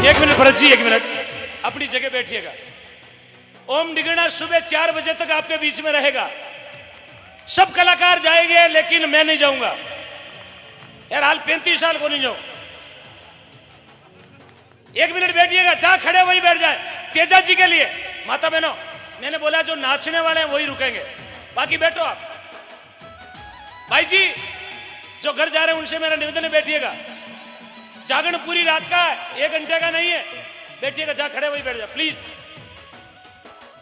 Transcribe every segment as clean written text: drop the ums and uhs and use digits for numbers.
एक मिनट भरत जी, एक मिनट अपनी जगह बैठिएगा। ओम डिगना सुबह 4 बजे तक आपके बीच में रहेगा। सब कलाकार जाएंगे लेकिन मैं नहीं जाऊंगा यार, हाल 35 साल को नहीं जाऊं। 1 मिनट बैठिएगा, जहां खड़े वहीं बैठ जाए। तेजा जी के लिए माता बहनों, मैंने बोला जो नाचने वाले हैं वही रुकेंगे, बाकी बैठो आप। भाई जी जो घर जा रहे हैं उनसे मेरा निवेदन है, बैठिएगा। जागरण पूरी रात का 1 घंटे का नहीं है, बैठिएगा, जहां खड़े वहीं बैठ जाए प्लीज।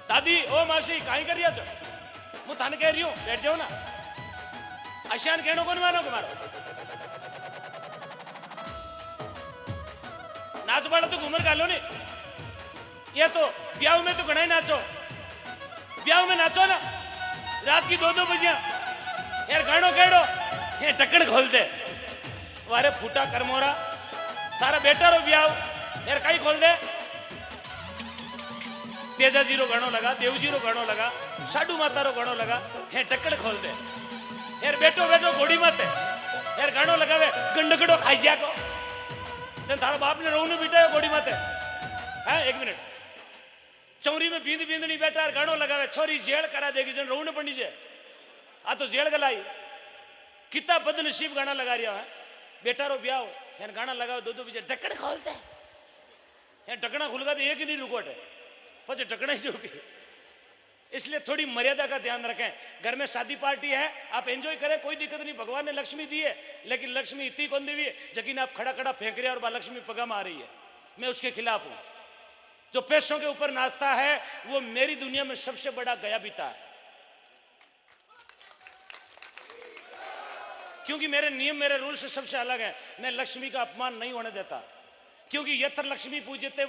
दादी ओ मासी कहीं कर रही हो, मैं थाने कह रही हूं बैठ जाओ ना। आशान कहनो कौन मानो के मारो नाच बाड़ा तो घूमर गालो नहीं। ये तो ब्याह में तो घना ही नाचो, ब्याह में नाचो ना रात की 2-2 बजे यार। गाड़ो केड़ो ये ढक्कन खोल दे, वारे फूटा करमोरा तारा बेटा रो ब्याह यार, कहीं खोल दे। तेजा जी रो गानो लगा, देव जी रो गानो लगा, साडू माता रो गानो लगा, हे ढक्कन खोल दे यार। बैठो बैठो घोड़ी मत यार, गानो लगावे गंडकड़ो खाई जा को थारा बाप ने रोने बिठाया घोड़ी मत है। 1 मिनट चौरी में बींद बींद नहीं बैठा, गानो लगावे छोरी जेल करा देगी जन रोने पड़ी जे। आ तो जेल गलाई कितना बदनसीब गाना लगा रहा है। बेटा रो ब्याह है गाना लगाओ 2-2 बजे ढक्कन खोलते हैं। ढक्कना खुल गया तो एक ही नहीं रुकोट है, पचे ढक्कना ही जोगी। इसलिए थोड़ी मर्यादा का ध्यान रखें। घर में शादी पार्टी है, आप एंजॉय करें, कोई दिक्कत नहीं। भगवान ने लक्ष्मी दी है, लेकिन लक्ष्मी इतनी कौन दी है जकीन आप खड़ा खड़ा फेंक रहे हैं और लक्ष्मी पगम आ रही है। मैं उसके खिलाफ हूं। जो पैसों के ऊपर नाचता है वो मेरी दुनिया में सबसे बड़ा गया बीता है, क्योंकि मेरे नियम मेरे रूल से सबसे अलग है। मैं लक्ष्मी का अपमान नहीं होने देता, क्योंकि यत्र लक्ष्मी पूजते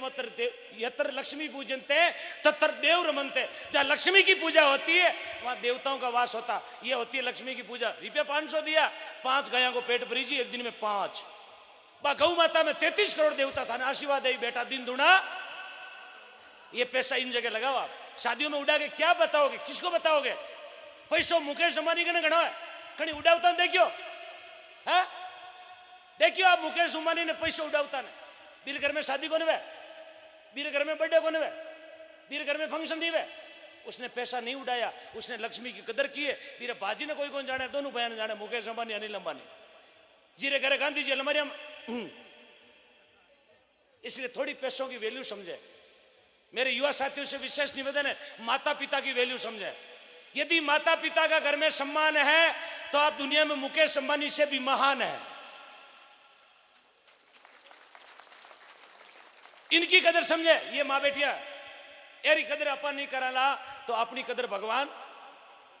यत्र लक्ष्मी पूजनते तत्र देव रमनते। जहां लक्ष्मी की पूजा होती है वहां देवताओं का वास होता। ये होती है लक्ष्मी की पूजा। रुपया 500 दिया, 5 गायों को पेट भरी जी, एक दिन में 5। गौ माता में 33 करोड़ देवता था, आशीर्वाद है बेटा दिन दुना। ये पैसा इन जगह लगाओ। आप शादियों में उड़ा के क्या बताओगे, किसको बताओगे? पैसों मुकेश अंबानी का गणा है, कहीं उड़ावता देखियो है, देखियो आप मुकेश अंबानी ने पैसे उड़ावता ने। बीर घर में शादी कोने वे, बीर घर में बर्थडे कोने वे, बीर घर में फंक्शन नहीं वे, उसने पैसा नहीं उड़ाया, उसने लक्ष्मी की कदर की है। बीरे बाजी ने कोई कौन जाने, दोनों बहन जाने, मुकेश अंबानी अनिल अंबानी। जीरे घरे गांधी जी अलमारिया। इसलिए थोड़ी पैसों की वैल्यू समझे। मेरे युवा साथियों से विशेष निवेदन है, माता पिता की वैल्यू समझे। यदि माता पिता का घर में सम्मान है तो आप दुनिया में मुकेश अंबानी से भी महान है। इनकी कदर समझे। ये माँ बेटिया एरी कदर अपन नहीं कराला तो अपनी कदर भगवान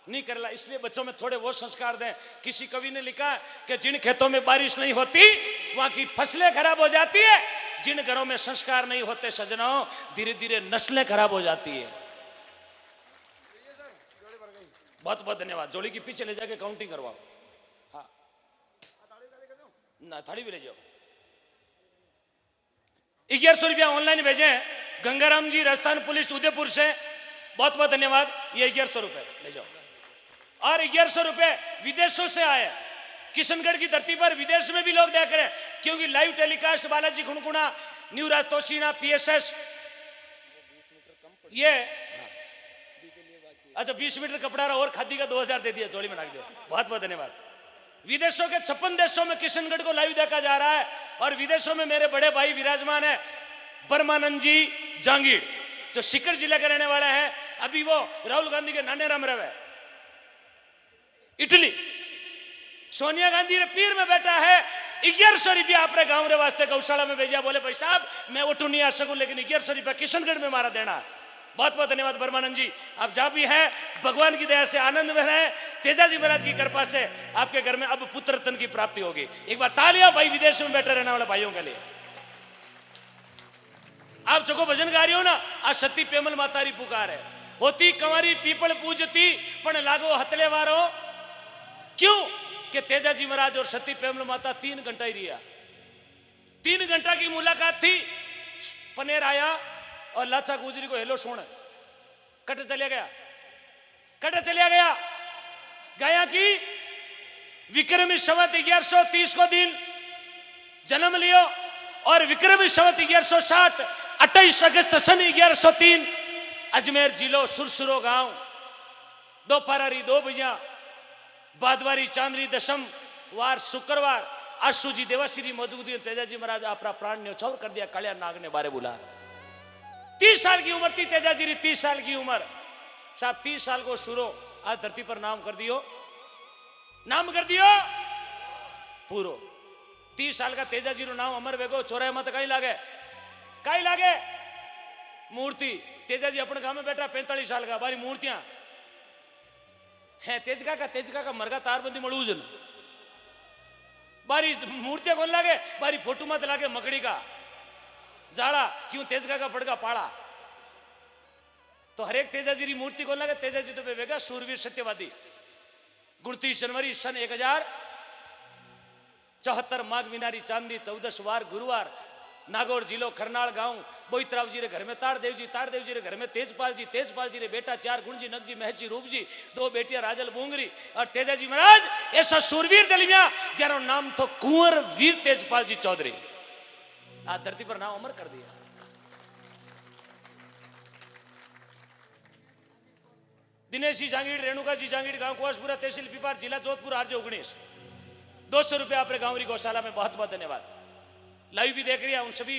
नहीं करला। इसलिए बच्चों में थोड़े वो संस्कार दें। किसी कवि ने लिखा कि जिन खेतों में बारिश नहीं होती वहां की फसलें खराब हो जाती है, जिन घरों में संस्कार नहीं होते सजनों धीरे धीरे नस्लें खराब हो जाती है। बहुत बहुत धन्यवाद। जोड़ी के पीछे ले जाके काउंटिंग करवाओ। हाँ ना, थाली भी ले जाओ। 1100 रुपया ऑनलाइन भेजे गंगाराम जी, राजस्थान पुलिस उदयपुर से, बहुत बहुत धन्यवाद। ये 1100 रुपए ले जाओ। और 1100 रुपए विदेशों से आए। किशनगढ़ की धरती पर विदेश में भी लोग देख रहे हैं, क्योंकि लाइव टेलीकास्ट बालाजी खुणकुणा, न्यूराज तोशीना, PSS। ये अच्छा 20 मीटर कपड़ा और खादी का 2000 दे दिया, जोड़ी में रख दिया। बहुत बहुत धन्यवाद। विदेशों के 56 देशों में किशनगढ़ को लाइव देखा जा रहा है। और विदेशों में मेरे बड़े भाई विराजमान है, परमानंद जी जांगीर, जो सीकर जिले के रहने वाले हैं। अभी वो राहुल गांधी के नाने राम रहे इटली। सोनिया गांधी रे पीर में बैठा है। 1100 रुपया अपने गांव रे वास्ते गौशाला में भेजा। बोले भाई साहब मैं वो नहीं आ सकूं, लेकिन 1100 रुपया किशनगढ़ में मारा देना। बहुत बहुत धन्यवाद परमानंद जी। आप जहां भी हैं भगवान की दया से आनंद में रहें। तेजा जी महाराज की कृपा से आपके घर में अब पुत्र रत्न की प्राप्ति होगी। एक बार तालियां भाई विदेश में बैठे रहने वाले भाइयों के लिए। आप जो भजन गा रही हो ना, आज सती पेमल मातारी पुकार है। होती कंवारी पीपल पूजती पण लागो हतले वारो। क्यों कि तेजा जी महाराज और सती पेमल माता 3 घंटा ही रिया। 3 घंटा की मुलाकात थी। पनेर आया और लाचा गुजरी को हेलो सोन कट चलिया गया, कट चलिया गया। गया कि विक्रमी संवत 1130 को दिन जन्म लियो और विक्रम संवत 1160 28 अगस्त सन 1103 अजमेर जिलो सुरसुरो गांव दो फरवरी 2 बजे बादवारी चांदनी दशम वार शुक्रवार आशु जी देवाश्री मौजूदी तेजाजी महाराज अपना प्राण न्यौछावर कर दिया। कालिया नाग ने बारे बुला 30 साल की उम्र थी तेजाजी री, 30 साल की उम्र साहब 30 साल को शुरू आज धरती पर नाम कर दियो पूरो। 30 साल का तेजाजी रो नाम अमर वेगो चौराहे मत कहीं लागे मूर्ति तेजाजी अपने गांव में बैठा 45 साल का बारी मूर्तियां है तेजका का मरगा तारबंदी मड़ूजन बारी मूर्तियां कौन लागे बारी फोटो मत लागे मकड़ी का जाड़ा क्यों तेजका का बड़का पाड़ा तो हर एक तेजाजी की मूर्ति कौन लगे तेजाजी तो बेगा सूरवीर सत्यवादी 29 जनवरी सन 1074 माघ मीनारी चांदी 14 वार गुरुवार नागौर जिलो खरनाल गांव बोईतराव जी रे घर में तारदेव जी रे घर में तेजपाल जी रे बेटा 4 गुणजी नगजी महजी रूप जी 2 बेटियां राजल बूंगरी और तेजाजी महाराज ऐसा सूरवीर दलिया जरा नाम तो कुंवर वीर तेजपाल जी चौधरी आज धरती पर नाम अमर कर दिया। दिनेश जी जांगीड़ रेणुका जी जांगीड़ गांव कुआसपुरा तहसील पिपार जिला जोधपुर आरजे 19 200 रुपया अपने गांव री गौशाला में बहुत बहुत धन्यवाद। लाइव भी देख रही है उन सभी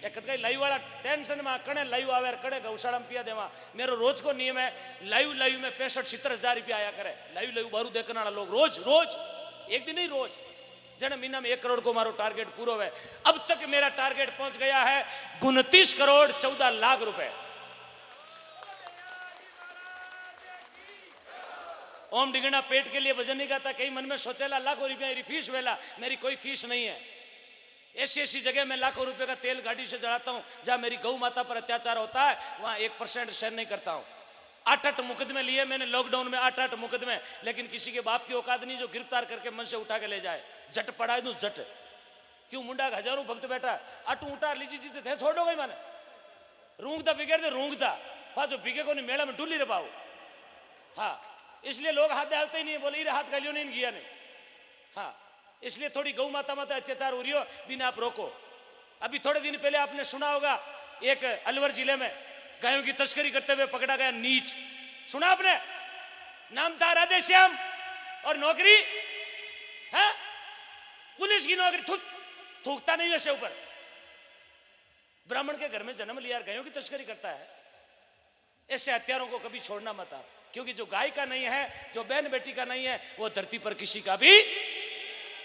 एक लाइव वाला टेंशन में कड़े लाइव आवे कड़े गौशाला में पिया देवा मेरो रोज को नियम है लाइव में 65-70 हजार रुपया आया करे लाइव बारू देखने वाला लोग रोज एक दिन नहीं रोज जन महीना में 1 करोड़ को मारो टारगेट पूरा है। अब तक मेरा टारगेट पहुंच गया है 29 करोड़ 14 लाख रुपए। ओम डिगना पेट के लिए भजन नहीं गाता कई मन में सोचेला लाखों रुपया फीस वेला मेरी कोई फीस नहीं है। ऐसी जगह मैं लाखों रुपए का तेल गाड़ी से जलाता हूं जहां मेरी गौ माता पर अत्याचार होता है वहां 1% शेयर नहीं करता हूं। 8 मुकदमे लिए मैंने लॉकडाउन में 8 मुकदमे लेकिन किसी के बाप की औकात नहीं जो गिरफ्तार करके मन से उठा के ले जाए जट पढ़ा दूं जट क्यों मुंडा हजारों भक्त बैठा अटू उतार लीजिए जी थे छोड़ो गई मैंने रूंगता बिगड़ दे रूंगता पाचो बिके को नहीं मेला में डुली रे पाओ हाँ इसलिए लोग हाथ डालते ही नहीं बोले हाथ गालियों नहीं किया नहीं हाँ इसलिए थोड़ी गौ माता माता अत्याचार हो रही हो बिना आप रोको। अभी थोड़े दिन पहले आपने सुना होगा एक अलवर जिले में गायों की तस्करी करते हुए पकड़ा गया नीच सुना आपने नाम था राधे श्याम और नौकरी है पुलिस की नौकरी थूकता नहीं वैसे ऊपर ब्राह्मण के घर में जन्म लिया गायों की तस्करी करता है। ऐसे हत्यारों को कभी छोड़ना मत आप क्योंकि जो गाय का नहीं है जो बहन बेटी का नहीं है वो धरती पर किसी का भी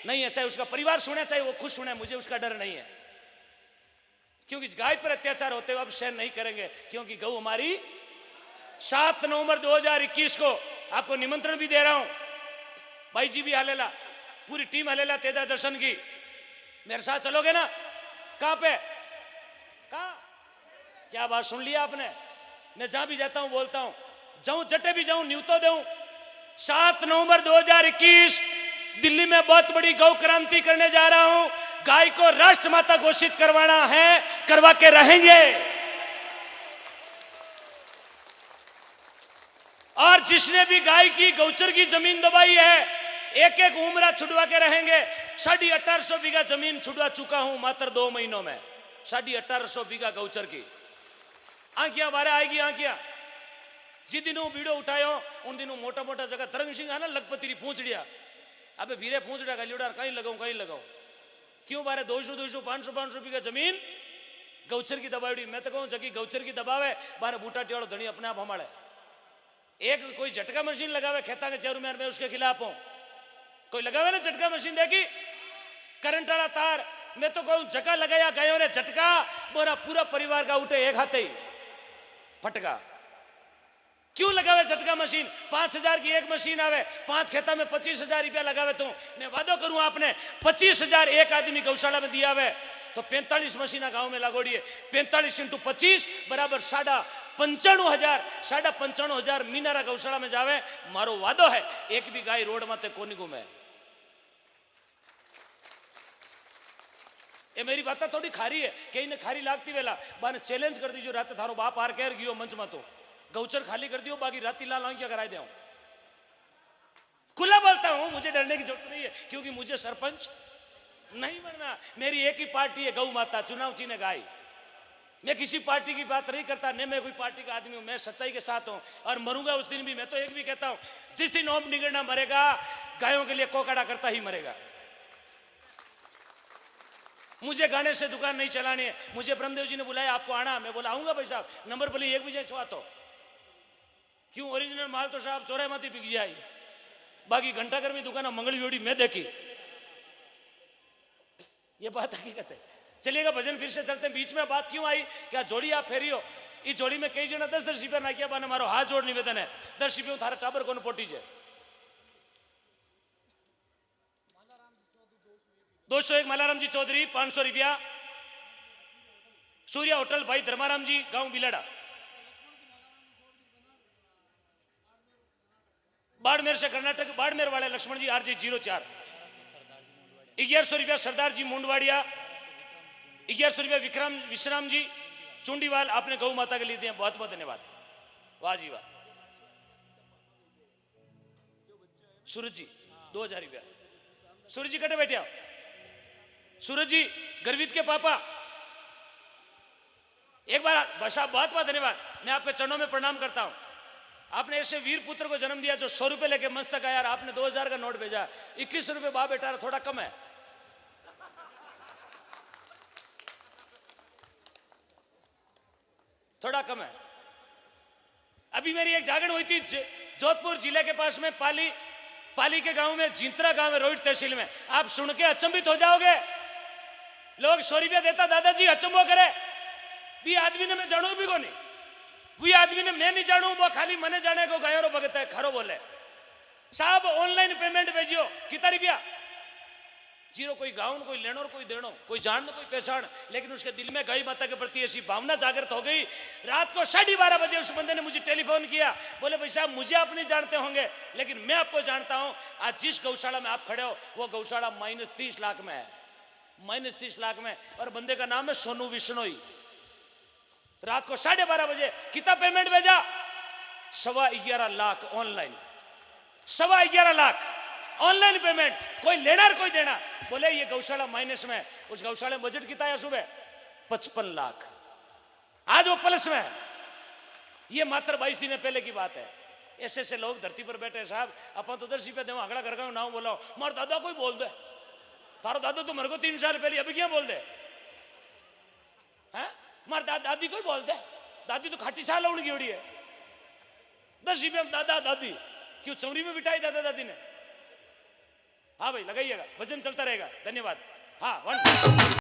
नहीं है चाहे उसका परिवार सुने चाहे वो खुश सुने मुझे उसका डर नहीं है क्योंकि गाय पर अत्याचार होते हुए अब सहन नहीं करेंगे क्योंकि गौ हमारी 7 नवंबर 2021 को आपको निमंत्रण भी दे रहा हूं भाई जी भी हलेला पूरी टीम हलेला तेजा दर्शन की मेरे साथ चलोगे ना कहां पे कहां क्या बात सुन लिया आपने मैं जहां भी जाता हूं बोलता हूं जाऊं जटे भी जाऊं न्यूतो दूं 7 नवंबर 2021 दिल्ली में बहुत बड़ी गौ क्रांति करने जा रहा हूं गाय को राष्ट्र माता घोषित करवाना है करवा के रहेंगे और जिसने भी गाय की गौचर की जमीन दबाई है एक उमरा छुड़वा के रहेंगे। 1850 बीघा जमीन छुड़वा चुका हूं मात्र 2 महीनों में 1850 बीघा गौचर की आंखियां बारह आएगी आंखियां जिस दिनों वीडियो उठायो उन दिनों मोटा मोटा जगह तरंग सिंह है ना लखपति पूछ लिया अबे भीरे पूछ रहा गलियोडार कहीं लगाऊं क्यों बारे 200-500 बीघा जमीन गौचर की दबाई मैं तो कहूं जबकि गौचर की दबावे बारे बूटा टेड़ो धनी अपने आप हमारे एक कोई झटका मशीन लगावे खेता के चेरू में मैं उसके खिलाफ हूं कोई लगावे ना झटका मशीन देखी करंट वाला तार मैं तो कहूं झटका लगाया गयो रे झटका मोरा पूरा परिवार का उठे एक हाथे ही फटका क्यों लगावे झटका मशीन 5000 की एक मशीन आवे 5 खेता में 25,000 रुपया लगावे तो मैं वादो करूं आपने 25,000 एक आदमी गौशाला में दिया हुए तो 45 मशीना गांव में लागोड़ी है 45 × 25 बराबर 95,000 मीनारा गौशाला में जावे मारो वादो है एक भी गाय रोड माते कोनी घूमे। ये मेरी बात थोड़ी खारी है कहीं ने खारी लागती वेला बाने चैलेंज कर दीजिए रात थारो बाप हार कह गयो मंच में तो गौचर खाली कर दियो बाकी राती लाल आंखियां कराई दे खुला बोलता हूं मुझे डरने की जरूरत नहीं है क्योंकि मुझे सरपंच नहीं बनना। मेरी एक ही पार्टी है, गौ माता, चुनाव चिन्ह गाय। मैं किसी पार्टी की बात नहीं करता, नहीं मैं कोई पार्टी का आदमी हूं, मैं सच्चाई के साथ हूं और मरूंगा उस दिन भी। मैं तो एक भी कहता हूं, जिस दिन ओम निगड़ना मरेगा, गायों के लिए कोकाड़ा करता ही मरेगा। मुझे गाने से दुकान नहीं चलानी है। मुझे ब्रह्मदेव जी ने बुलाया, आपको आना, मैं बोला आऊंगा भाई साहब, नंबर भले एक भी छुआ तो क्यों, ओरिजिनल माल तो साहब चौराहे माती बिक जाए, बाकी घंटाघर में दुकान मंगली जोड़ी मैं देखी, ये बात हकीकत है। चलिएगा भजन फिर से चलते हैं। बीच में बात क्यों आई, क्या जोड़ी आप फेरी हो, इस जोड़ी में कई जना 10-10 रुपया ना किया बाने, मारो हाथ जोड़ निवेदन है, 10 रुपये थारा टाबर को पोटी है। 201 मालाराम जी चौधरी 500 रुपया। सूर्या होटल भाई धर्माराम जी, गांव बिलाड़ा, बाड़मेर से कर्नाटक, बाड़मेर वाले लक्ष्मण जी RJ 04। 1100 रुपया सरदार जी मुंडवाड़िया। 1100 रुपया विश्राम जी चुंडीवाल, आपने गौ माता के लिए दिए, बहुत बहुत धन्यवाद। वाह जी वाह। सूरज जी 2000 रुपया। सूरज जी कटे बैठे आओ। सूरज जी गर्वित के पापा, एक बार बसा, बहुत बहुत धन्यवाद। मैं आपके चरणों में प्रणाम करता हूं। आपने ऐसे वीर पुत्र को जन्म दिया जो 100 रुपए लेके मस्तक आया, आपने 2000 का नोट भेजा। 21 रुपए बाप बेटा, थोड़ा कम है, थोड़ा कम है। अभी मेरी एक जागरण हुई थी जोधपुर जिले के पास में पाली के गांव में, जिंतरा गांव है, रोहित तहसील में। आप सुन के अचंभित हो जाओगे। लोग 100 रुपया देता, दादाजी अचंभो करे, भी आदमी ने मैं जानू भी को नहीं, वो आदमी ने मैं नहीं जानू, वो खाली मने जाने को गयो भगत है, खरो बोले साहब। ऑनलाइन पेमेंट भेजियो, कितना रुपया, जीरो, कोई गाउन, कोई लेनो, कोई देनो, कोई जान, कोई पहचान, लेकिन उसके दिल में गाय माता के प्रति ऐसी भावना जागृत हो गई। रात को 12:30 बजे उस बंदे ने मुझे टेलीफोन किया, बोले भाई साहब मुझे आप नहीं जानते होंगे, लेकिन मैं आपको जानता हूं। आज जिस गौशाला में आप खड़े हो, वो गौशाला -30 लाख में है, -30 लाख में, और बंदे का नाम है सोनू विश्नोई। रात को 12:30 बजे कितना पेमेंट भेजा, 11.25 lakh online, 11.25 lakh online payment, कोई लेना कोई देना। बोले ये गौशाला माइनस में, उस गौशाला में बजट कितना है सुबह, 55 लाख, आज वो प्लस में है। ये मात्र 22 दिन पहले की बात है। ऐसे ऐसे लोग धरती पर बैठे साहब। अपन तो 10 रुपये देव अगला कर नाम बोलाओ, मार दादा कोई बोल दे, थारो दादा तो मेरे को 3 साल पहले, अभी क्या बोल दे हैं, मार दादी कोई बोल दे, दादी तो खाटी साल उड़ गई है। 10 रुपये में दादा दादी, क्यों चौरी में बिठाई दादा दादी ने। हाँ भाई लगाइएगा, भजन चलता रहेगा। धन्यवाद। हाँ 1